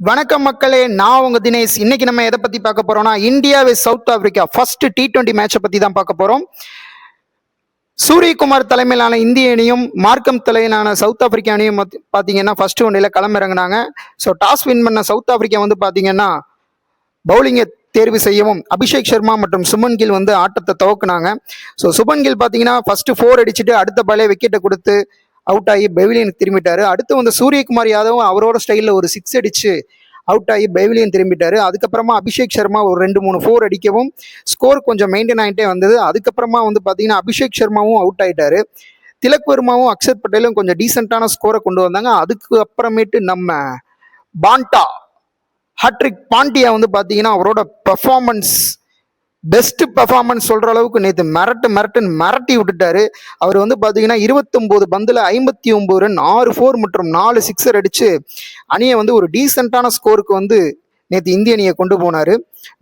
வணக்கம் மக்களே, நான் உங்க தினேஷ். இன்னைக்கு நம்ம எதை பத்தி பார்க்க போறோம்னா இந்தியா விஸ் சவுத் ஆப்பிரிக்கா ஃபர்ஸ்ட் T20 மேட்சை பத்தி தான் பார்க்க போறோம். சூரியகுமார் தலைமையிலான இந்திய அணியும் மார்க்கம் தலைமையிலான சவுத் ஆப்பிரிக்கா அணியும் பாத்தீங்கன்னா ஃபர்ஸ்ட் ஒன்றில களமிறங்கினாங்க. ஸோ டாஸ் வின் பண்ண சவுத் ஆப்பிரிக்கா பாத்தீங்கன்னா பவுலிங்கை தேர்வு செய்யவும் அபிஷேக் சர்மா மற்றும் சுமன் கில் ஆட்டத்தை துவக்குனாங்க. ஸோ சுமன் கில் பார்த்தீங்கன்னா ஃபர்ஸ்ட் 4 அடிச்சுட்டு அடுத்த பாலே விக்கெட்டை கொடுத்து அவுட் ஆகி பெவிலியனுக்கு திரும்பிட்டாரு. அடுத்து சூரியகுமார் யாதவும் அவரோட ஸ்டைலில் ஒரு 6 அடிச்சு அவுட் ஆகி பெவிலியன் திரும்பிட்டாரு. அதுக்கப்புறமா அபிஷேக் சர்மா ஒரு 2-3 4 அடிக்கவும் ஸ்கோர் கொஞ்சம் மெயின்டைன் ஆகிட்டே வந்தது. அதுக்கப்புறமா பார்த்தீங்கன்னா அபிஷேக் சர்மாவும் அவுட் ஆகிட்டாரு. திலக் வர்மாவும் அக்ஷர் பட்டேலும் கொஞ்சம் டீசெண்டான ஸ்கோரை கொண்டு வந்தாங்க. அதுக்கு அப்புறமேட்டு நம்ம பாண்டா ஹாட்ரிக் பாண்டியா பார்த்தீங்கன்னா அவரோட பெர்ஃபார்மன்ஸ் பெஸ்ட் பெர்ஃபார்மன்ஸ் சொல்ற அளவுக்கு நேற்று மிரட்டி விட்டுட்டாரு. அவர் பார்த்தீங்கன்னா 29 பந்தில் 59 ரன் 6 4 மற்றும் 4 6 அடிச்சு அணியை ஒரு டீசெண்டான ஸ்கோருக்கு நேற்று இந்திய அணியை கொண்டு போனாரு.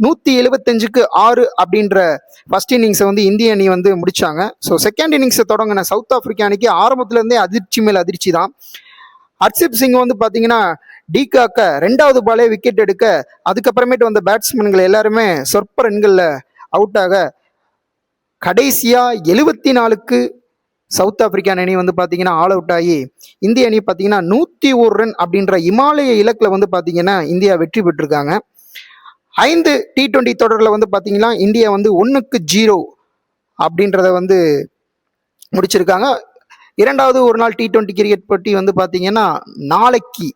175க்கு 6 அப்படின்ற ஃபர்ஸ்ட் இன்னிங்ஸை இந்திய அணி முடிச்சாங்க. ஸோ செகண்ட் இன்னிங்ஸை தொடங்கின சவுத் ஆப்பிரிக்கா அணிக்கு ஆரம்பத்துலேருந்தே அதிர்ச்சி மேல் அதிர்ச்சி தான். ஹர்ஷிப் சிங் பார்த்தீங்கன்னா டிகாக்க 2வது பாலே விக்கெட் எடுக்க அதுக்கப்புறமேட்டு வந்த பேட்ஸ்மேன்கள் எல்லாருமே சொற்ப ரன்களில் அவுட் ஆக கடைசியா 74க்கு சவுத் ஆப்பிரிக்கா அணி பார்த்தீங்கன்னா ஆல் அவுட் ஆகி இந்திய அணி பார்த்தீங்கன்னா 101 ரன் அப்படின்ற இமாலய இலக்கில் பார்த்தீங்கன்னா இந்தியா வெற்றி பெற்றிருக்காங்க. 5 T20 தொடரில் பார்த்தீங்கன்னா இந்தியா 1-0 அப்படின்றத முடிச்சிருக்காங்க. 2வது ஒரு நாள் T20 கிரிக்கெட் போட்டி பார்த்தீங்கன்னா நாளைக்கு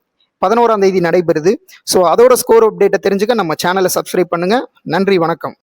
11ஆம் தேதி நடைபெறுது. ஸோ அதோட ஸ்கோர் அப்டேட்டை தெரிஞ்சுக்க நம்ம சேனலை சப்ஸ்கிரைப் பண்ணுங்க. நன்றி, வணக்கம்.